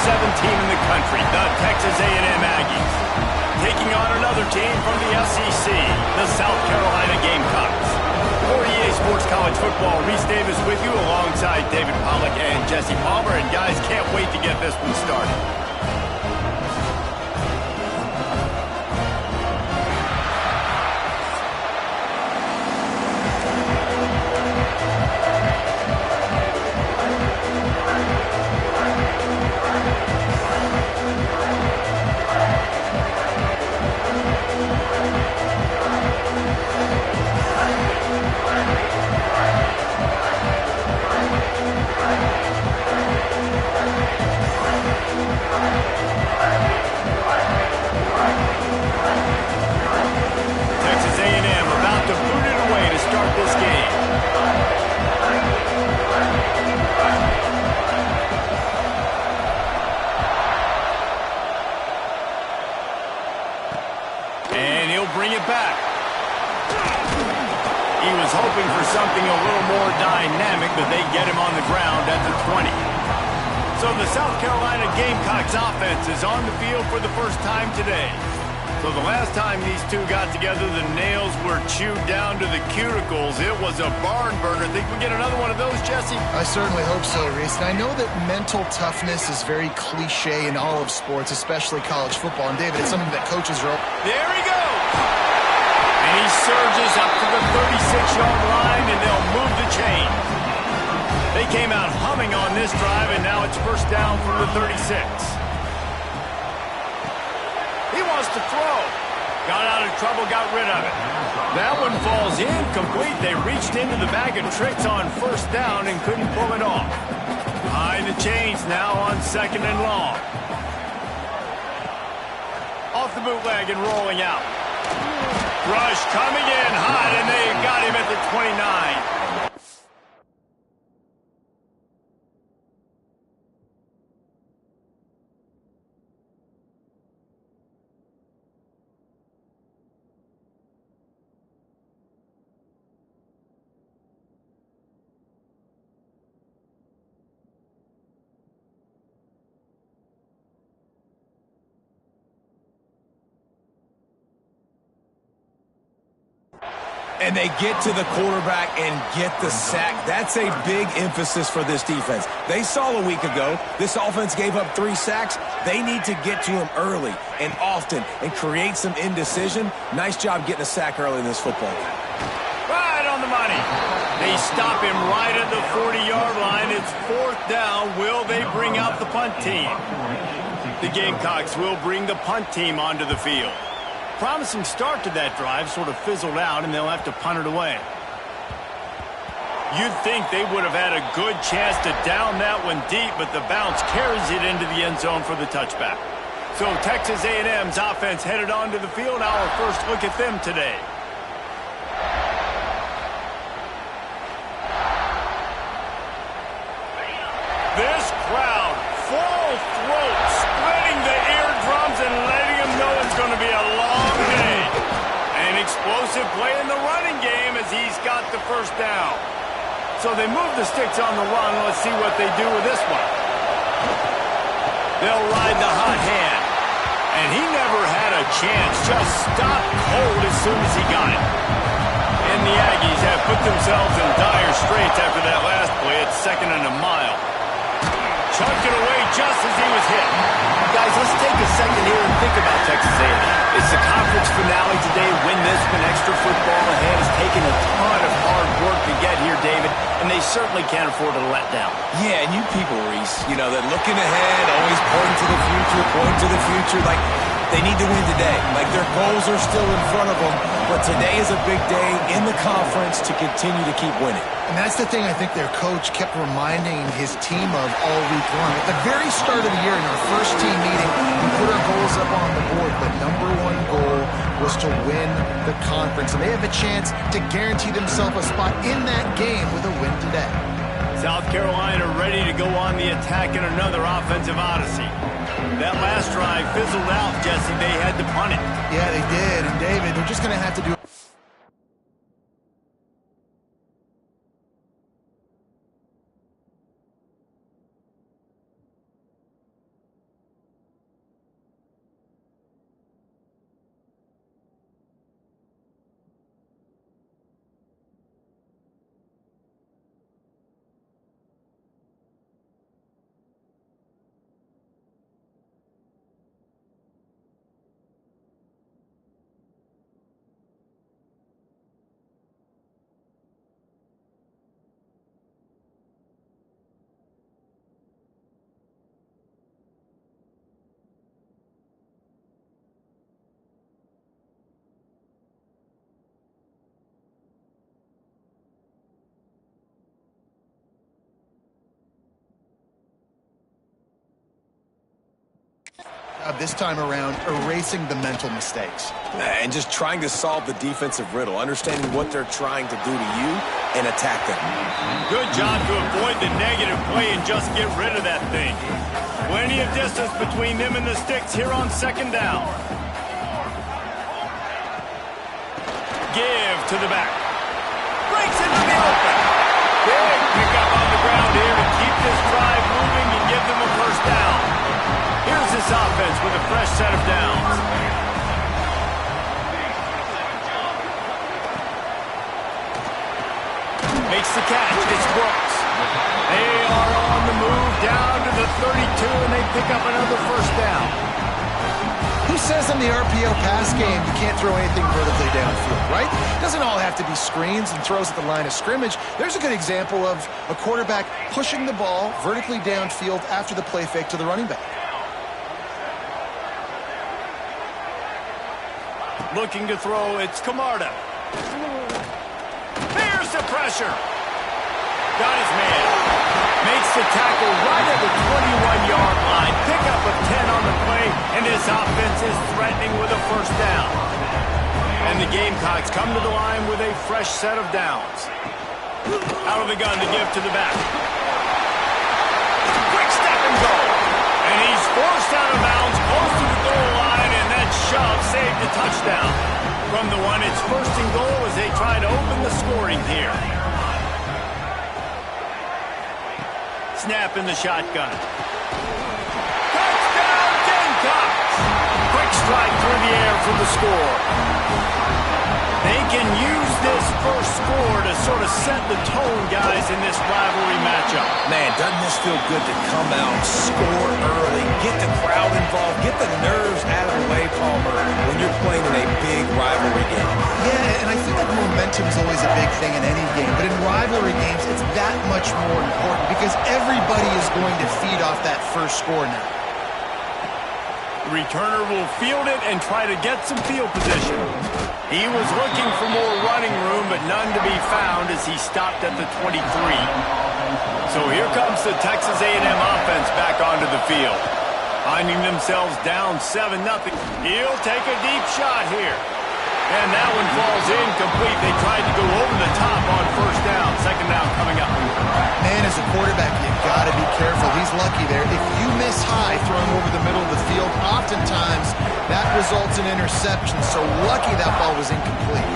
7 team in the country, the Texas A&M Aggies, taking on another team from the SEC, the South Carolina Gamecocks. For EA Sports College Football, Reese Davis with you alongside David Pollack and Jesse Palmer. And guys, can't wait to get this one started. Texas A&M about to boot it away to start this game. And he'll bring it back. He was hoping for something a little more dynamic, but they get him on the ground at the 20. So the South Carolina Gamecocks offense is on the field for the first time today. So the last time these two got together, the nails were chewed down to the cuticles. It was a barn burner. Think we get another one of those, Jesse? I certainly hope so, Reese. And I know that mental toughness is very cliche in all of sports, especially college football. And David, it's something that coaches are... There he goes! And he surges up to the 36-yard line, and they'll move the chain. They came out humming on this drive, and now it's first down from the 36. He wants to throw. Got out of trouble, got rid of it. That one falls incomplete. They reached into the bag of tricks on first down and couldn't pull it off. Behind the chains now on 2nd and long. Off the bootleg and rolling out. Rush coming in hot, and they got him at the 29. And they get to the quarterback and get the sack. That's a big emphasis for this defense. They saw a week ago this offense gave up 3 sacks. They need to get to him early and often and create some indecision. Nice job getting a sack early in this football game. Right on the money. They stop him right at the 40-yard line. It's 4th down. Will they bring out the punt team? The Gamecocks will bring the punt team onto the field. Promising start to that drive, sort of fizzled out, and they'll have to punt it away. You'd think they would have had a good chance to down that one deep, but the bounce carries it into the end zone for the touchback. So Texas A&M's offense headed onto the field. Our first look at them today. This crowd, full throat, splitting the eardrums and letting them know it's going to be a long day. An explosive play in the running game as he's got the first down. So they move the sticks on the run. Let's see what they do with this one. They'll ride the hot hand. And he never had a chance. Just stopped cold as soon as he got it. And the Aggies have put themselves in dire straits after that last play. It's 2nd and a mile. Chucked it away just as he was hit. Guys, let's take a second here and think about Texas A&M. It's the conference finale today. Win this one. Extra football ahead. Has taken a ton of hard work to get here, David, and they certainly can't afford to let down. Yeah, and you people, Reese, you know, that looking ahead, always pointing to the future, like they need to win today. Like their goals are still in front of them, but today is a big day in the conference to continue to keep winning. And that's the thing I think their coach kept reminding his team of all week long. At the very start of the year in our first team meeting, we put our goals up on the board. The number one goal was to win the conference. And they have a chance to guarantee themselves a spot in that game with a win today. South Carolina ready to go on the attack in another offensive odyssey. That last drive fizzled out, Jesse. They had to punt it. Yeah, they did. And David, they're just going to have to do this time around, erasing the mental mistakes. And just trying to solve the defensive riddle, understanding what they're trying to do to you and attack them. Good job to avoid the negative play and just get rid of that thing. Plenty of distance between them and the sticks here on second down. Give to the back. Breaks into the open. Big pickup on the ground here to keep this drive moving and give them a first down. Here's this offense with a fresh set of downs. Makes the catch. It's Brooks. They are on the move down to the 32, and they pick up another first down. Who says in the RPO pass game you can't throw anything vertically downfield, right? It doesn't all have to be screens and throws at the line of scrimmage. There's a good example of a quarterback pushing the ball vertically downfield after the play fake to the running back. Looking to throw, it's Camarda. There's the pressure. Got his man. Makes the tackle right at the 21-yard line. Pickup of 10 on the play, and this offense is threatening with a first down. And the Gamecocks come to the line with a fresh set of downs. Out of the gun to give to the back. Quick step and go. And he's forced out of bounds close to the goal line, and that shove saved a touchdown. From the one, it's first and goal as they try to open the scoring here. Snap in the shotgun. Touchdown, Gamecocks! Quick strike through the air for the score. They can use this first score to sort of set the tone, guys, in this rivalry matchup. Man, doesn't this feel good to come out, score early, get the crowd involved, get the nerves out of the way, Palmer, when you're playing in a big rivalry game. Yeah, and I feel like momentum is always a big thing in any game, but in rivalry games, it's that much more important because everybody is going to feed off that first score now. The returner will field it and try to get some field position. He was looking for more running room, but none to be found as he stopped at the 23. So here comes the Texas A&M offense back onto the field. Finding themselves down 7-0. He'll take a deep shot here. And that one falls incomplete. They tried to go over the top on first down. Second down coming up. Man, as a quarterback, you've got to be careful. He's lucky there. If you miss high throwing over the middle of the field, oftentimes that results in interception. So lucky that ball was incomplete.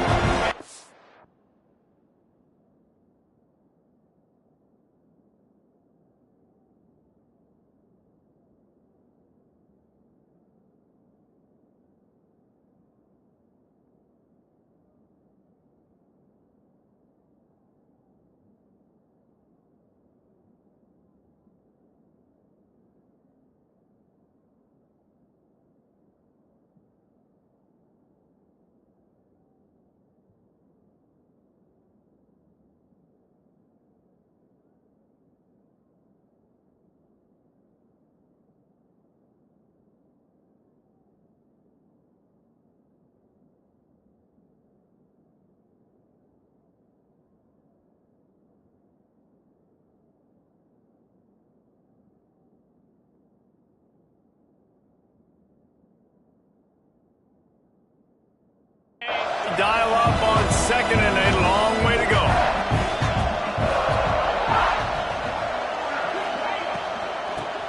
Dial up on second and a long way to go.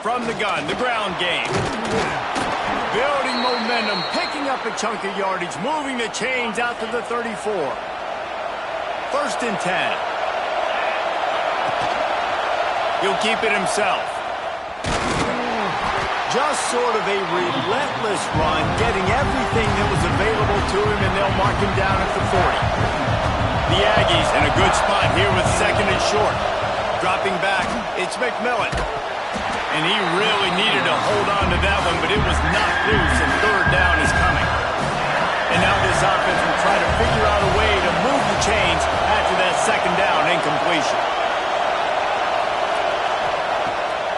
From the gun, the ground game. Building momentum, picking up a chunk of yardage, moving the chains out to the 34. First and 10. He'll keep it himself. Just sort of a relentless run, getting everything that was available to him, and they'll mark him down at the 40. The Aggies in a good spot here with second and short. Dropping back, it's McMillan. And he really needed to hold on to that one, but it was not loose, and third down is coming. And now this offense will try to figure out a way to move the chains after that second down incompletion.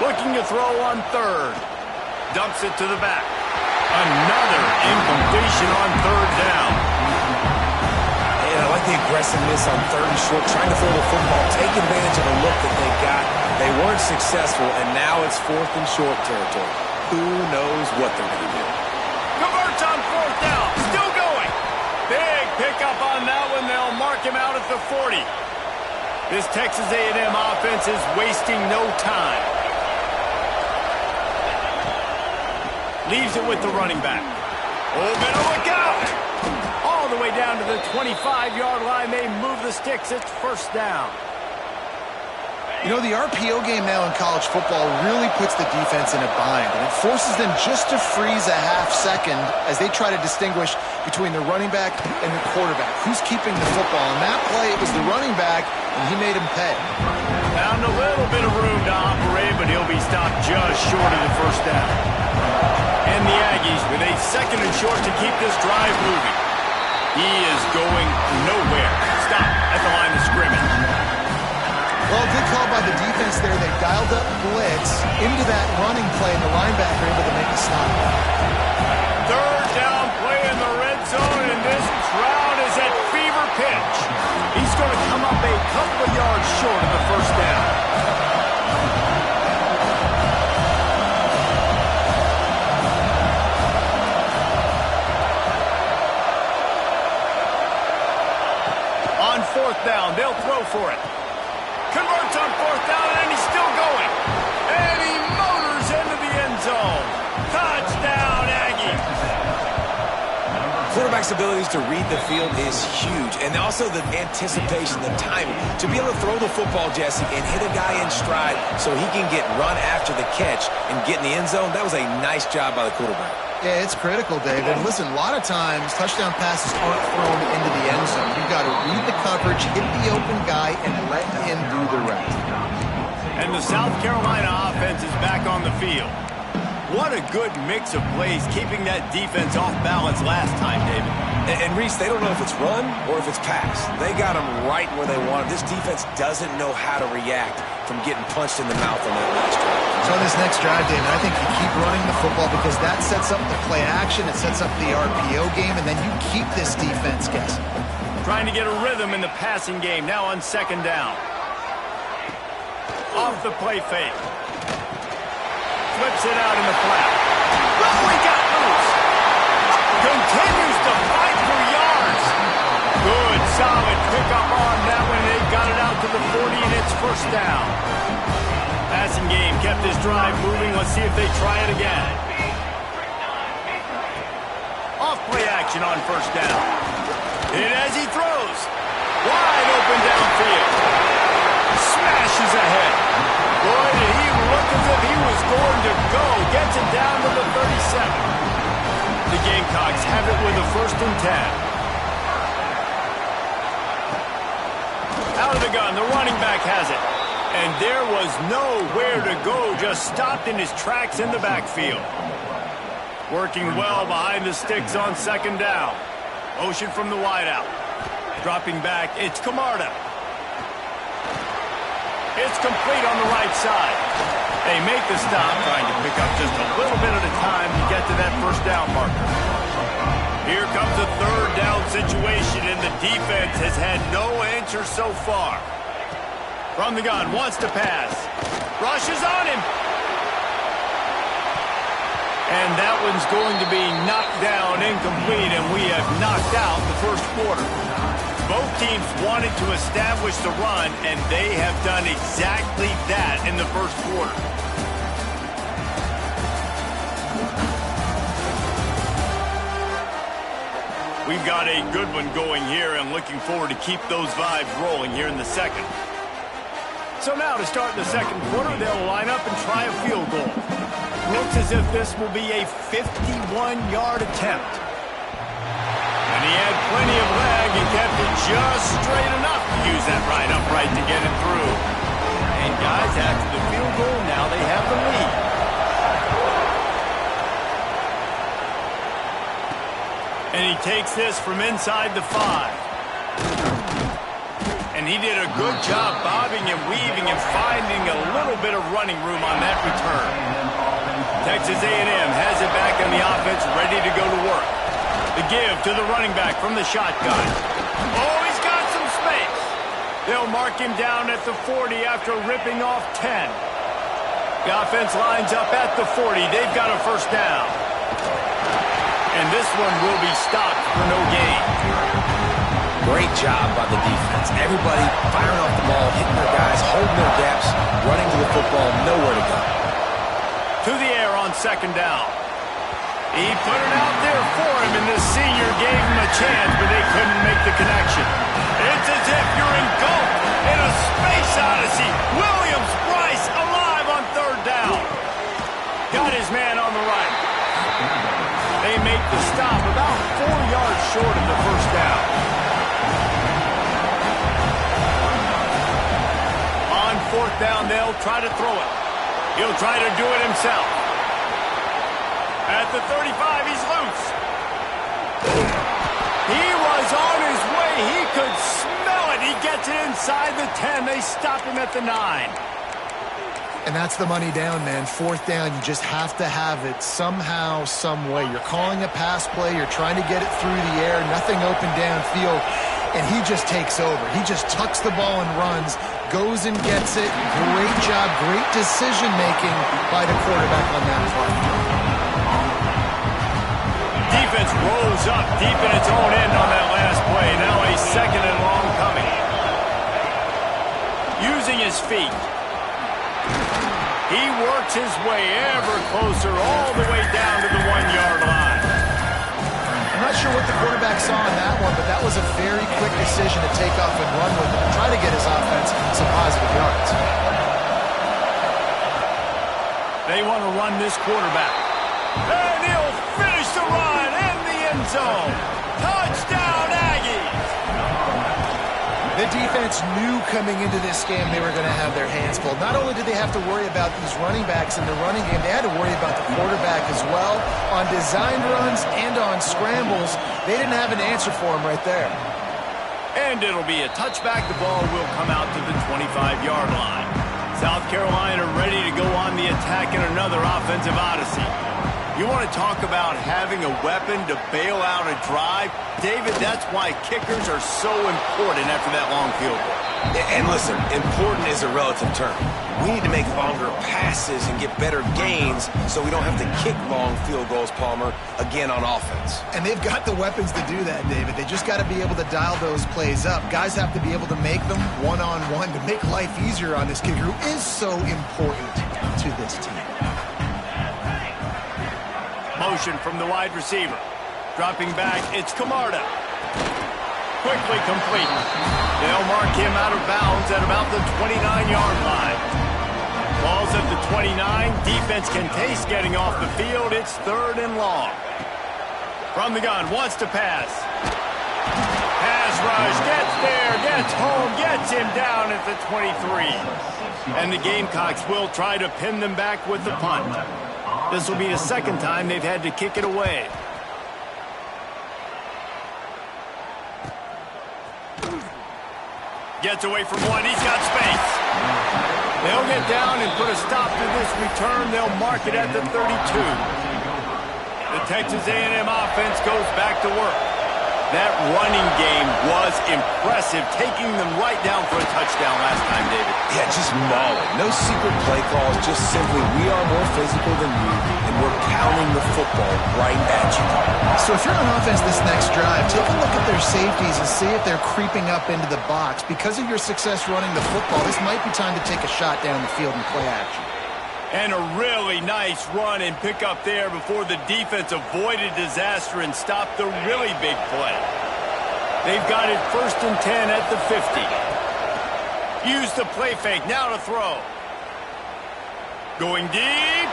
Looking to throw on third. Dumps it to the back. Another incompletion on third down. And I like the aggressiveness on third and short, trying to throw the football, take advantage of the look that they got. They weren't successful, and now it's fourth and short territory. who knows what they're going to do. Converts on fourth down. Still going. Big pickup on that one. They'll mark him out at the 40. This Texas A&M offense is wasting no time. Leaves it with the running back. Oh, better look out. All the way down to the 25-yard line. They move the sticks. It's first down. You know, the RPO game now in college football really puts the defense in a bind, and it forces them just to freeze a half second as they try to distinguish between the running back and the quarterback. Who's keeping the football? On that play, it was the running back, and he made him pay. Found a little bit of room to operate, but he'll be stopped just short of the first down. And the Aggies with a second and short to keep this drive moving. He is going nowhere. Stop at the line of scrimmage. Well, good call by the defense there. They dialed up blitz into that running play, and the linebacker able to make a stop. Third down play in the red zone, and this crowd is at fever pitch. He's going to come up a couple of yards short of the first down. On fourth down, they'll throw for it. Converts on fourth down, and he's still going. And he motors into the end zone. Touchdown, Aggies. Quarterback's abilities to read the field is huge, and also the anticipation, the timing. To be able to throw the football, Jesse, and hit a guy in stride so he can get run after the catch and get in the end zone, that was a nice job by the quarterback. Yeah, it's critical, David. Listen, a lot of times touchdown passes aren't thrown into the end zone. You've got to read the coverage, hit the open guy, and let him do the rest. And the South Carolina offense is back on the field. What a good mix of plays, keeping that defense off balance last time, David. And Reese, they don't know if it's run or if it's pass. They got them right where they want them. This defense doesn't know how to react from getting punched in the mouth on that last drive. So on this next drive, David, I think you keep running the football because that sets up the play action, it sets up the RPO game, and then you keep this defense guessing. Trying to get a rhythm in the passing game, now on second down. Off the play fake. Flips it out in the flat. Oh, he got loose. Continues to fight for yards. Good, solid pickup on that one. They got it out to the 40, and it's first down. Passing game kept this drive moving. Let's see if they try it again. Off play action on first down. And as he throws, wide open downfield. Smashes ahead. Boy, did he look as if he was going to go. Gets it down to the 37. The Gamecocks have it with a first and 10. Out of the gun, the running back has it. And there was nowhere to go, just stopped in his tracks in the backfield. Working well behind the sticks on second down. Motion from the wideout. Dropping back, it's Camarda. It's complete on the right side. They make the stop, trying to pick up just a little bit at a time to get to that first down marker. Here comes a third down situation, and the defense has had no answer so far. From the gun, wants to pass. Rushes on him. And that one's going to be knocked down incomplete, and we have knocked out the first quarter. Both teams wanted to establish the run, and they have done exactly that in the first quarter. We've got a good one going here, and looking forward to keep those vibes rolling here in the second. So now to start the second quarter, they'll line up and try a field goal. Looks as if this will be a 51-yard attempt. And he had plenty of leg and kept it just straight enough to use that right upright to get it through. And guys, after the field goal, now they have the lead. And he takes this from inside the 5. And he did a good job bobbing and weaving and finding a little bit of running room on that return. Texas A&M has it back in the offense, ready to go to work. The give to the running back from the shotgun. Oh, he's got some space. They'll mark him down at the 40 after ripping off 10. The offense lines up at the 40. They've got a first down. And this one will be stopped for no gain. Great job by the defense. Everybody firing off the ball, hitting their guys, holding their gaps, running to the football, nowhere to go. To the air on second down. He put it out there for him, and the senior gave him a chance, but they couldn't make the connection. It's as if you're engulfed in a space odyssey. Williams-Brice alive on third down. Got his man on the right. They make the stop about 4 yards short of the first down. On fourth down, they'll try to throw it. He'll try to do it himself. At the 35, he's loose. He was on his way. He could smell it. He gets it inside the 10. They stop him at the 9. And that's the money down, man. Fourth down, you just have to have it somehow, some way. You're calling a pass play. You're trying to get it through the air. Nothing open downfield. And he just takes over. He just tucks the ball and runs, goes and gets it. Great job, great decision-making by the quarterback on that play. Defense rolls up deep in its own end on that last play. Now a second and long coming. Using his feet. He works his way ever closer all the way down to the 1-yard line. I'm not sure what the quarterback saw in that one, but that was a very quick decision to take off and run with it and try to get his offense some positive yards. They want to run this quarterback. And he'll finish the run in the end zone. Touchdown, Aggies! The defense knew coming into this game they were going to have their hands full. Not only did they have to worry about these running backs in the running game, they had to worry about the quarterback as well. On designed runs and on scrambles, they didn't have an answer for him right there. And it'll be a touchback. The ball will come out to the 25-yard line. South Carolina ready to go on the attack in another offensive odyssey. You want to talk about having a weapon to bail out a drive? David, that's why kickers are so important after that long field goal. And listen, important is a relative term. We need to make longer passes and get better gains so we don't have to kick long field goals, Palmer, again on offense. And they've got the weapons to do that, David. They just got to be able to dial those plays up. Guys have to be able to make them one-on-one to make life easier on this kicker who is so important to this team. Motion from the wide receiver. Dropping back, it's Camarda. Quickly complete. They'll mark him out of bounds at about the 29-yard line. Ball's at the 29. Defense can taste getting off the field. It's third and long. From the gun, wants to pass. Pass rush, gets there, gets home, gets him down at the 23. And the Gamecocks will try to pin them back with the punt. This will be the second time they've had to kick it away. Gets away from one. He's got space. They'll get down and put a stop to this return. They'll mark it at the 32. The Texas A&M offense goes back to work. That running game was impressive, taking them right down for a touchdown last time, David. Yeah, just mauling. No secret play calls, just simply we are more physical than you, and we're pounding the football right at you. So if you're on offense this next drive, take a look at their safeties and see if they're creeping up into the box. Because of your success running the football, this might be time to take a shot down the field and play action. And a really nice run and pick up there before the defense avoided disaster and stopped the really big play. They've got it first and 10 at the 50. Use the play fake, now to throw. Going deep.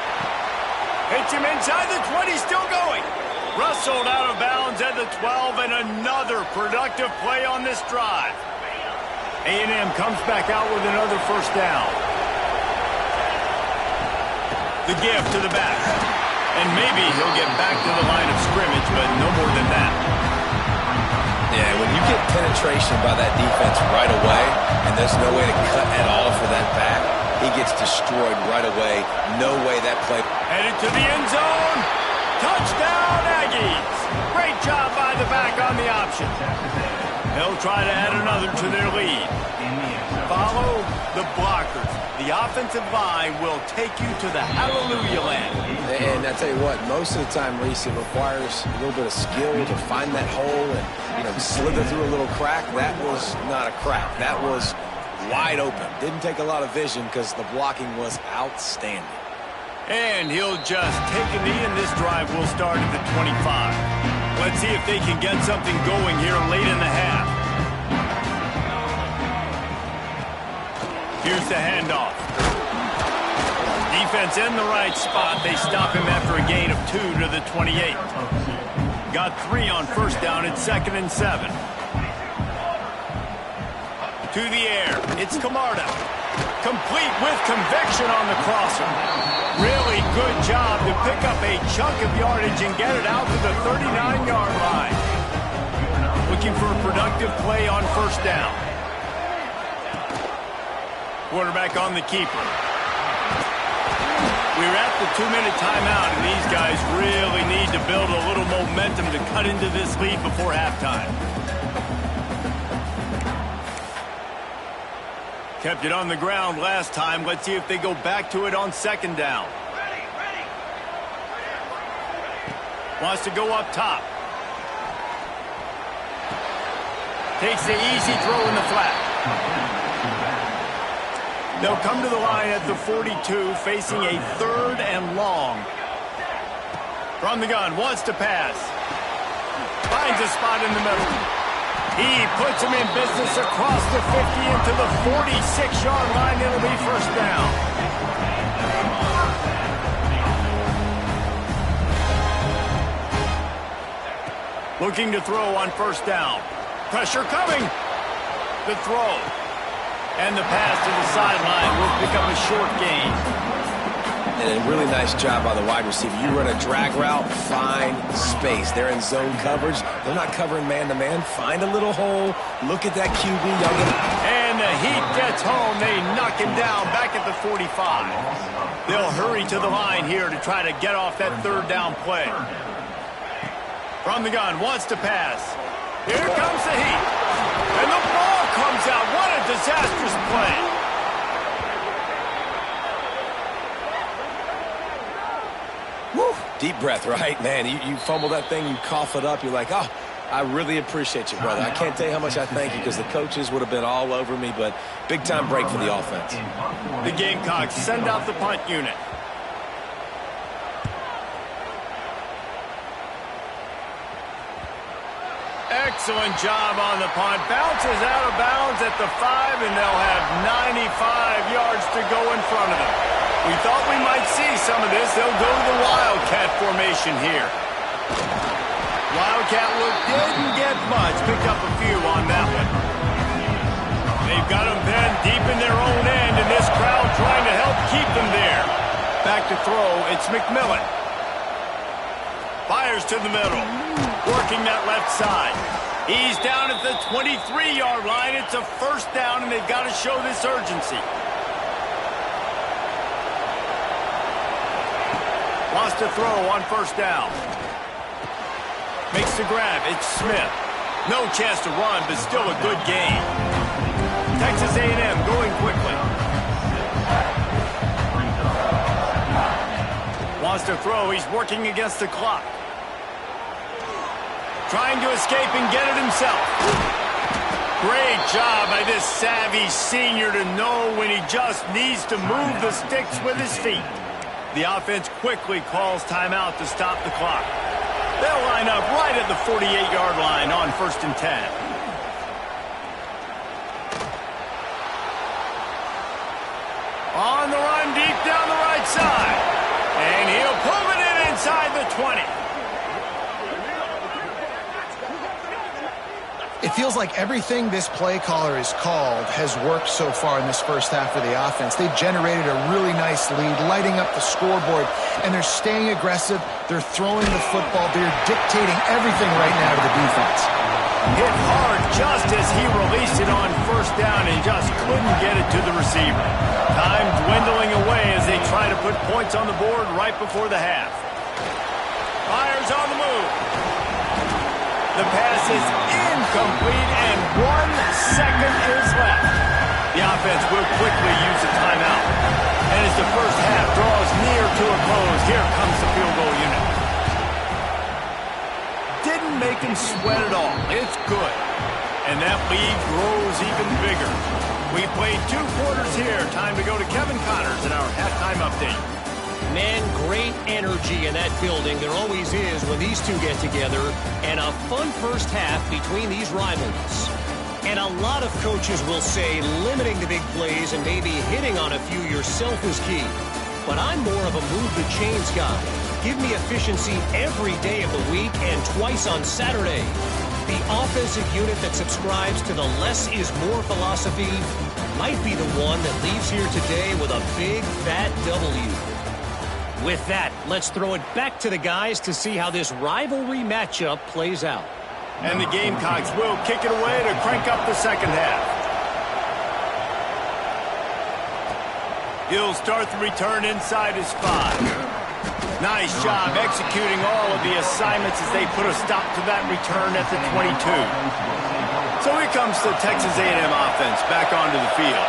Hits him inside the 20, still going. Rustled out of bounds at the 12, and another productive play on this drive. A&M comes back out with another first down. The give to the back. And maybe he'll get back to the line of scrimmage, but no more than that. Yeah, when you get penetration by that defense right away, and there's no way to cut at all for that back, he gets destroyed right away. No way that play. Headed to the end zone. Touchdown, Aggies. Great job by the back on the option. They'll They'll try to add another to their lead. Follow the blockers. The offensive line will take you to the hallelujah land. And I tell you what, most of the time, Reese, it requires a little bit of skill to find that hole and, slither through a little crack. That was not a crack. That was wide open. Didn't take a lot of vision because the blocking was outstanding. And he'll just take a knee, and this drive will start at the 25. Let's see if they can get something going here late in the half. Here's the handoff. Defense in the right spot. They stop him after a gain of 2 to the 28. Got 3 on first down at 2nd and 7. To the air. It's Camarda. Complete with conviction on the crosser. Really good job to pick up a chunk of yardage and get it out to the 39-yard line. Looking for a productive play on first down. Quarterback on the keeper. We're at the 2-minute timeout, and these guys really need to build a little momentum to cut into this lead before halftime. Kept it on the ground last time. Let's see if they go back to it on second down. Wants to go up top. Takes the easy throw in the flat. They'll come to the line at the 42, facing a 3rd and long. From the gun, wants to pass. Finds a spot in the middle. He puts him in business across the 50 into the 46-yard line. It'll be first down. Looking to throw on first down. Pressure coming. The throw. And the pass to the sideline will pick up a short gain. And a really nice job by the wide receiver. You run a drag route, find space. They're in zone coverage. They're not covering man-to-man. Find a little hole. Look at that QB. And the heat gets home. They knock him down back at the 45. They'll hurry to the line here to try to get off that 3rd down play. From the gun, wants to pass. Here comes the heat. And the ball comes out. What a disastrous play. Woo. Deep breath, right? Man, you fumble that thing, you cough it up, you're like, oh, I really appreciate you, brother. I can't tell you how much I thank you because the coaches would have been all over me, but big-time break for the offense. The Gamecocks send out the punt unit. Excellent job on the punt. Bounces out of bounds at the 5, and they'll have 95 yards to go in front of them. We thought we might see some of this. They'll go to the Wildcat formation here. Wildcat look didn't get much. Picked up a few on that one. They've got them then deep in their own end, and this crowd trying to help keep them there. Back to throw. It's McMillan. Fires to the middle. Working that left side. He's down at the 23-yard line. It's a first down, and they've got to show this urgency. Wants to throw on first down. Makes the grab. It's Smith. No chance to run, but still a good gain. Texas A&M going quickly. Wants to throw. He's working against the clock. Trying to escape and get it himself. Great job by this savvy senior to know when he just needs to move the sticks with his feet. The offense quickly calls timeout to stop the clock. They'll line up right at the 48-yard line on 1st and 10. On the run deep down the right side. And he'll pull it in inside the 20. It feels like everything this play caller has called has worked so far in this first half of the offense. They've generated a really nice lead, lighting up the scoreboard, and they're staying aggressive. They're throwing the football. They're dictating everything right now to the defense. Hit hard just as he released it on first down and just couldn't get it to the receiver. Time dwindling away as they try to put points on the board right before the half. Fires on the move. The pass is incomplete, and 1 second is left. The offense will quickly use the timeout. And as the first half draws near to a close, here comes the field goal unit. Didn't make him sweat at all. It's good. And that lead grows even bigger. We played 2 quarters here. Time to go to Kevin Connors in our halftime update. Man, great energy in that building. There always is when these two get together. And a fun first half between these rivalries. And a lot of coaches will say limiting the big plays and maybe hitting on a few yourself is key. But I'm more of a move the chains guy. Give me efficiency every day of the week and twice on Saturday. The offensive unit that subscribes to the less is more philosophy might be the one that leaves here today with a big, fat W. With that, let's throw it back to the guys to see how this rivalry matchup plays out. And the Gamecocks will kick it away to crank up the second half. He'll start the return inside his 5. Nice job executing all of the assignments as they put a stop to that return at the 22. So here comes the Texas A&M offense back onto the field.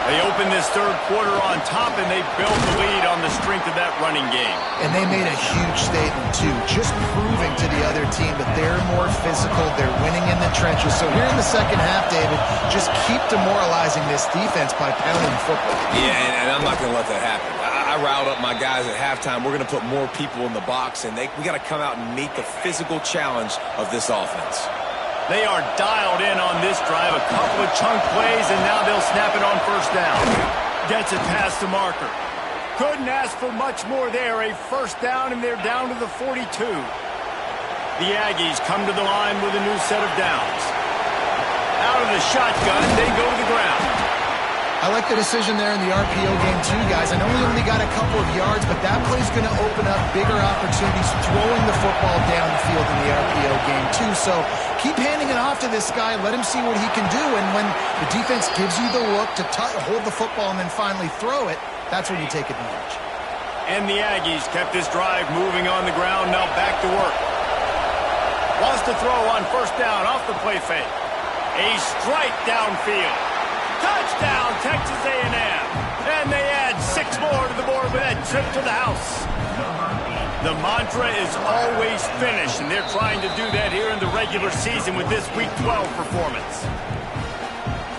They open this third quarter on top, and they built the lead on the strength of that running game. And they made a huge statement, too, just proving to the other team that they're more physical, they're winning in the trenches. So here in the second half, David, just keep demoralizing this defense by pounding the football. Yeah, and I'm not going to let that happen. I riled up my guys at halftime. We're going to put more people in the box, and we got to come out and meet the physical challenge of this offense. They are dialed in on this drive. A couple of chunk plays, and now they'll snap it on first down. Gets it past the marker. Couldn't ask for much more there. A first down, and they're down to the 42. The Aggies come to the line with a new set of downs. Out of the shotgun, they go to the ground. I like the decision there in the RPO game too, guys. I know we only got a couple of yards, but that play's going to open up bigger opportunities throwing the football down the field in the RPO game too. So keep handing it off to this guy. Let him see what he can do. And when the defense gives you the look to hold the football and then finally throw it, that's when you take advantage. And the Aggies kept this drive moving on the ground. Now back to work. Wants to throw on first down off the play fake. A strike downfield. Touchdown, Texas A&M. And they add 6 more to the board with that trip to the house. The mantra is always finish, and they're trying to do that here in the regular season with this Week 12 performance.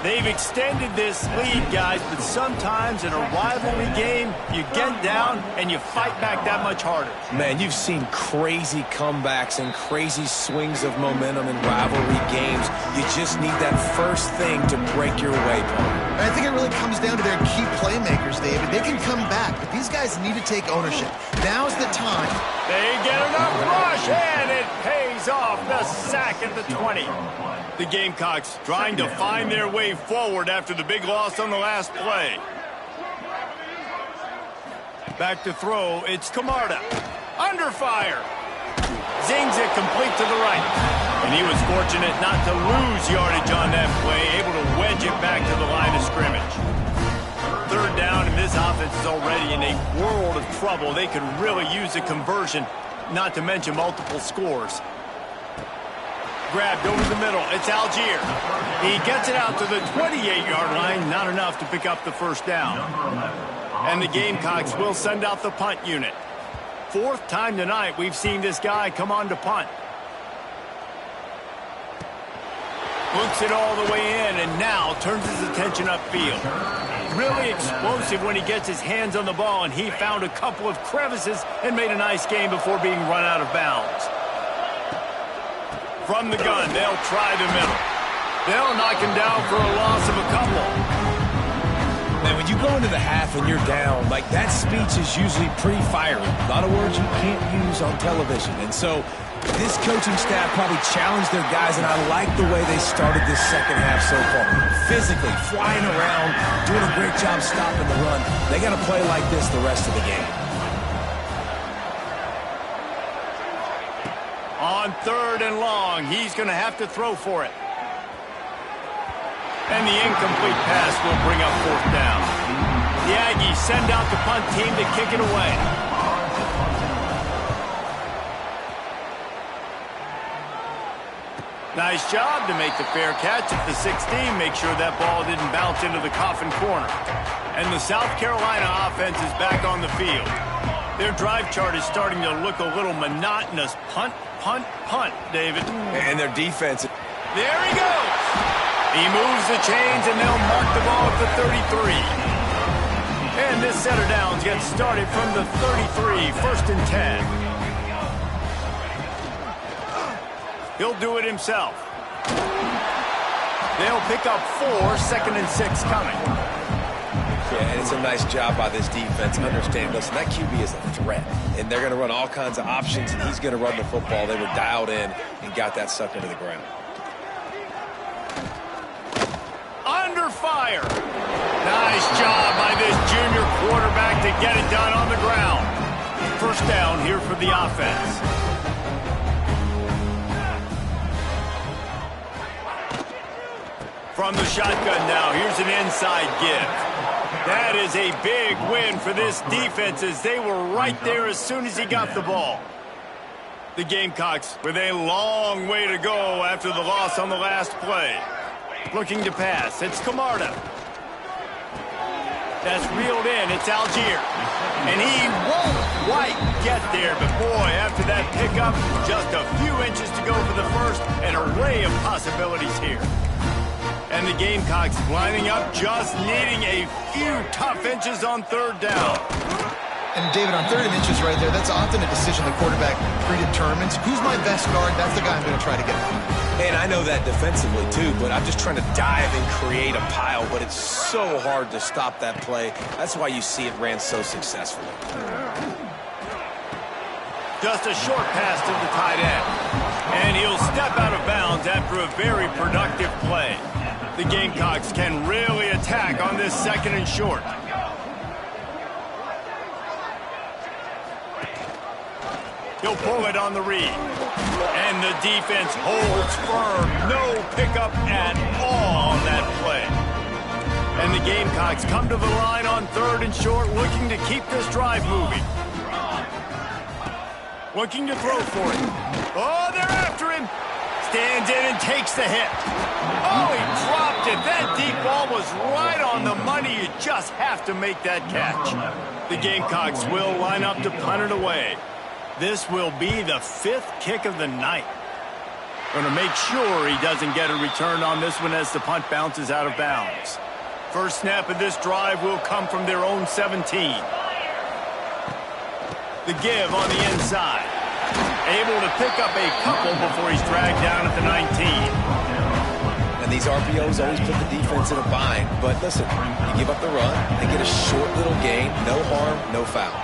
They've extended this lead, guys, but sometimes in a rivalry game, you get down and you fight back that much harder. Man, you've seen crazy comebacks and crazy swings of momentum in rivalry games. You just need that first thing to break your way, Paul. I think it really comes down to their key playmakers, David. They can come back, but these guys need to take ownership. Now's the time. They get enough rush, and it pays off. The sack at the 20. The Gamecocks trying to find their way forward after the big loss on the last play. Back to throw, it's Camarda. Under fire. Zings it complete to the right. And he was fortunate not to lose yardage on that play, able to wedge it back to the line of scrimmage. Third down, and this offense is already in a world of trouble. They could really use a conversion, not to mention multiple scores. Grabbed over the middle. It's Algier. He gets it out to the 28-yard line. Not enough to pick up the first down. And the Gamecocks will send out the punt unit. 4th time tonight we've seen this guy come on to punt. Looks it all the way in and now turns his attention upfield. Really explosive when he gets his hands on the ball, and he found a couple of crevices and made a nice game before being run out of bounds. From the gun, they'll try the middle. They'll knock him down for a loss of a couple. And when you go into the half and you're down, like that speech is usually pretty fiery. A lot of words you can't use on television. And so this coaching staff probably challenged their guys, and I like the way they started this second half so far. Physically, flying around, doing a great job stopping the run. They got to play like this the rest of the game. On 3rd and long, he's going to have to throw for it. And the incomplete pass will bring up 4th down. The Aggies send out the punt team to kick it away. Nice job to make the fair catch at the 16. Make sure that ball didn't bounce into the coffin corner. And the South Carolina offense is back on the field. Their drive chart is starting to look a little monotonous. Punt, punt, punt, David. And their defense. There he goes. He moves the chains, and they'll mark the ball at the 33. And this set of downs gets started from the 33, 1st and 10. He'll do it himself. They'll pick up 4, 2nd and 6 coming. Yeah, and it's a nice job by this defense. Understand, listen, that QB is a threat, and they're going to run all kinds of options, and he's going to run the football. They were dialed in and got that sucker to the ground. Under fire. Nice job by this junior quarterback to get it done on the ground. 1st down here for the offense. From the shotgun now, here's an inside give. That is a big win for this defense as they were right there as soon as he got the ball. The Gamecocks with a long way to go after the loss on the last play. Looking to pass, it's Camarda. That's reeled in, it's Algier. And he won't quite get there, but boy, after that pickup, just a few inches to go for the first, an array of possibilities here. And the Gamecocks lining up, just needing a few tough inches on 3rd down. And David, on 3rd and inches right there, that's often a decision the quarterback predetermines. Who's my best guard? That's the guy I'm going to try to get on. And I know that defensively, too, but I'm just trying to dive and create a pile, but it's so hard to stop that play. That's why you see it ran so successfully. Just a short pass to the tight end. And he'll step out of bounds after a very productive play. The Gamecocks can really attack on this 2nd and short. He'll pull it on the read. And the defense holds firm. No pickup at all on that play. And the Gamecocks come to the line on 3rd and short, looking to keep this drive moving. Looking to throw for it. Oh, they're after him. Stands in and takes the hit. Oh, he dropped it. That deep ball was right on the money. You just have to make that catch. The Gamecocks will line up to punt it away. This will be the 5th kick of the night. Going to make sure he doesn't get a return on this one as the punt bounces out of bounds. First snap of this drive will come from their own 17. The give on the inside. Able to pick up a couple before he's dragged down at the 19. And these RPOs always put the defense in a bind. But listen, you give up the run, they get a short little gain, no harm, no foul.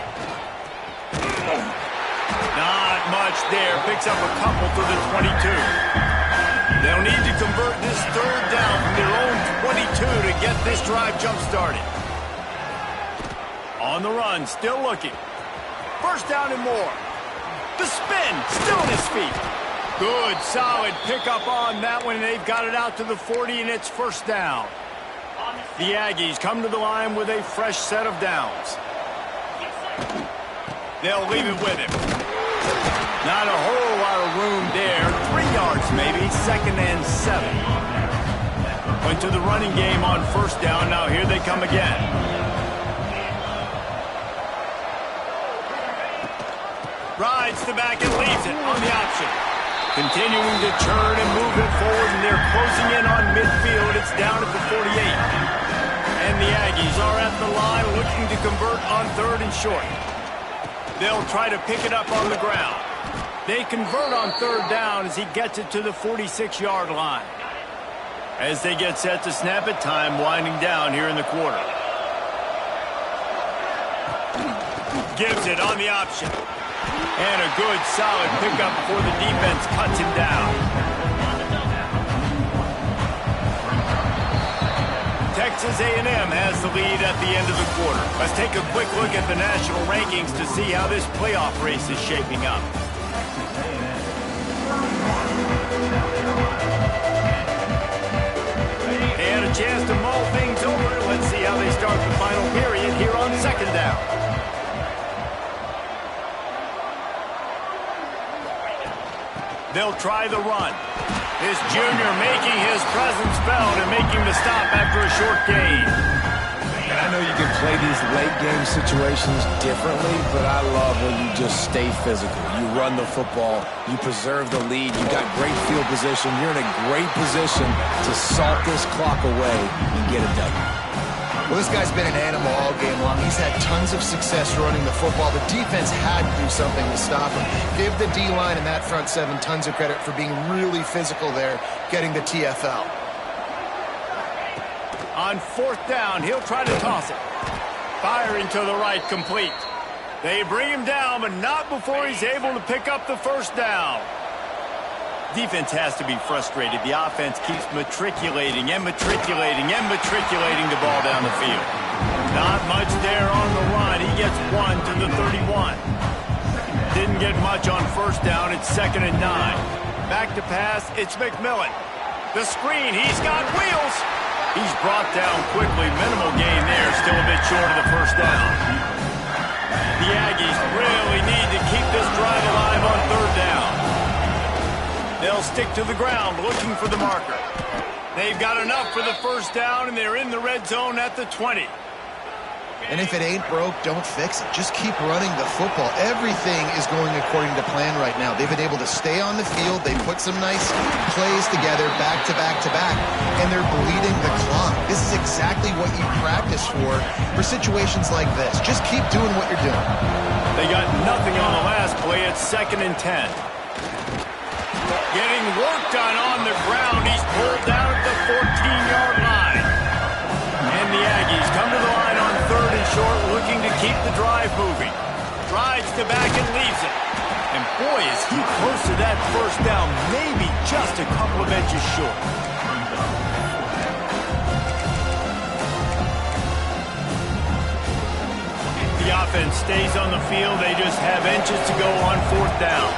Not much there. Picks up a couple to the 22. They'll need to convert this 3rd down from their own 22 to get this drive jump-started. On the run, still looking. 1st down and more. The spin, still on his feet. Good, solid pickup on that one, and they've got it out to the 40, and it's 1st down. The Aggies come to the line with a fresh set of downs. They'll leave it with him. Not a whole lot of room there. 3 yards maybe, 2nd and 7. Went to the running game on 1st down. Now here they come again. Rides the back and leaves it on the option. Continuing to turn and move it forward, and they're closing in on midfield. It's down at the 48. And the Aggies are at the line looking to convert on 3rd and short. They'll try to pick it up on the ground. They convert on 3rd down as he gets it to the 46-yard line. As they get set to snap it, time winding down here in the quarter. Gives it on the option. And a good, solid pickup before the defense cuts him down. Texas A&M has the lead at the end of the quarter. Let's take a quick look at the national rankings to see how this playoff race is shaping up. They had a chance to mull things over. Let's see how they start the final period here on 2nd down. They'll try the run. This junior making his presence felt and making the stop after a short gain. And I know you can play these late-game situations differently, but I love when you just stay physical. You run the football, you preserve the lead, you got great field position, you're in a great position to salt this clock away and get it done. Well, this guy's been an animal all game long. He's had tons of success running the football. The defense had to do something to stop him. Give the D-line and that front seven tons of credit for being really physical there, getting the TFL. On fourth down, he'll try to toss it. Firing to the right, complete. They bring him down, but not before he's able to pick up the first down. Defense has to be frustrated. The offense keeps matriculating and matriculating and matriculating the ball down the field. Not much there on the run. He gets one to the 31. Didn't get much on first down. It's 2nd and 9. Back to pass, it's McMillan. The screen, he's got wheels. He's brought down quickly. Minimal gain there. Still a bit short of the first down. The Aggies really need to keep this drive alive on 3rd down. They'll stick to the ground looking for the marker. They've got enough for the first down, and they're in the red zone at the 20. And if it ain't broke, don't fix it. Just keep running the football. Everything is going according to plan right now. They've been able to stay on the field. They put some nice plays together back to back to back, and they're bleeding the clock. This is exactly what you practice for situations like this. Just keep doing what you're doing. They got nothing on the last play. It's 2nd and 10. Getting work done on the ground. He's pulled down at the 14-yard line. And the Aggies come to the line on 3rd and short, looking to keep the drive moving. Drives to back and leaves it. And boy, is he close to that first down, maybe just a couple of inches short. The offense stays on the field. They just have inches to go on 4th down.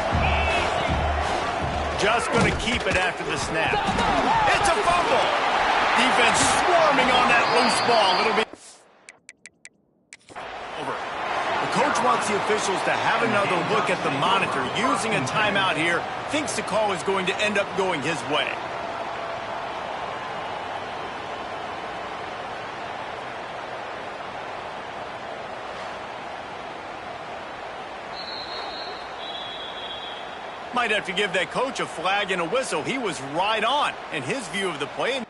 Just going to keep it after the snap. It's a fumble. Defense swarming on that loose ball. It'll be over. The coach wants the officials to have another look at the monitor. Using a timeout here, thinks the call is going to end up going his way. Might have to give that coach a flag and a whistle. He was right on in his view of the play.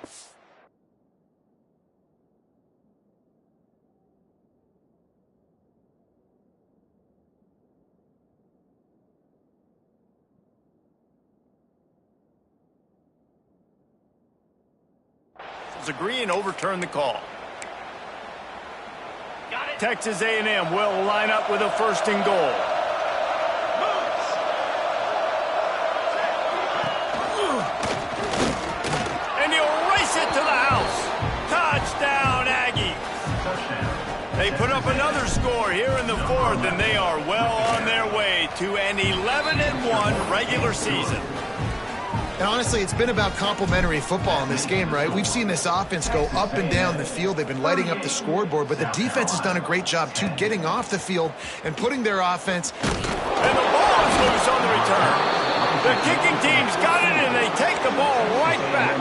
Agree and overturn the call. Texas A&M will line up with a 1st and goal. And he'll race it to the house. Touchdown, Aggies. They put up another score here in the 4th, and they are well on their way to an 11-1 regular season. And honestly, it's been about complementary football in this game, right? We've seen this offense go up and down the field. They've been lighting up the scoreboard, but the defense has done a great job, too, getting off the field and putting their offense. And the ball is loose on the return. The kicking team's got it, and they take the ball right back.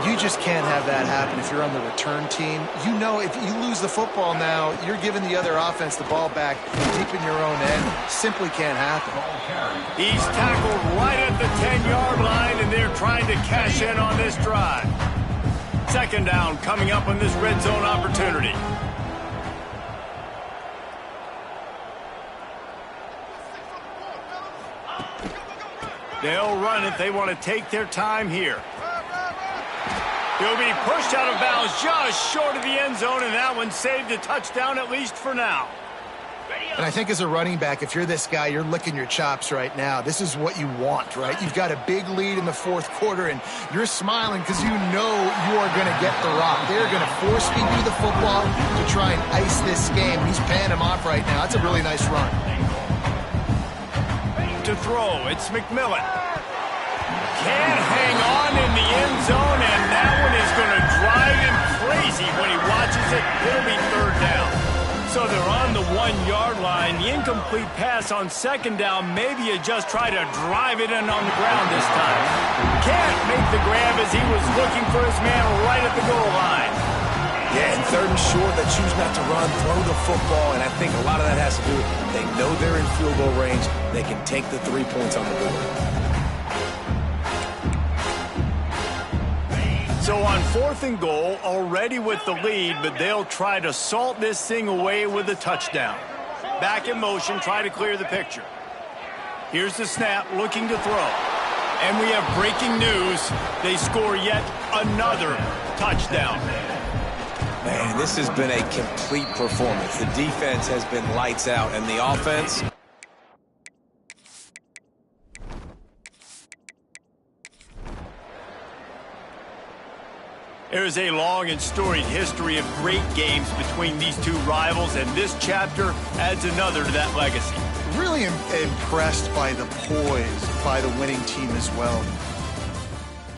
You just can't have that happen if you're on the return team. You know if you lose the football now, you're giving the other offense the ball back deep in your own end. Simply can't happen. He's tackled right at the 10-yard line, and they're trying to cash in on this drive. 2nd down coming up on this red zone opportunity. They'll run it. They want to take their time here. He'll be pushed out of bounds just short of the end zone, and that one saved a touchdown at least for now. And I think as a running back, if you're this guy, you're licking your chops right now. This is what you want, right? You've got a big lead in the 4th quarter, and you're smiling because you know you are going to get the rock. They're going to force feed you the football to try and ice this game. He's paying him off right now. That's a really nice run. To throw, it's McMillan. Can't hang on in the end zone, and that one is going to drive him crazy when he watches it. It'll be 3rd down. So they're on the 1-yard line. The incomplete pass on second down. Maybe you just try to drive it in on the ground this time. Can't make the grab as he was looking for his man right at the goal line. Yeah, and third and short, they choose not to run, throw the football, and I think a lot of that has to do with they know they're in field goal range. They can take the 3 points on the board. So on 4th and goal, already with the lead, but they'll try to salt this thing away with a touchdown. Back in motion, try to clear the picture. Here's the snap, looking to throw. And we have breaking news. They score yet another touchdown. Man, this has been a complete performance. The defense has been lights out, and the offense... There's a long and storied history of great games between these two rivals, and this chapter adds another to that legacy. Really impressed by the poise by the winning team as well.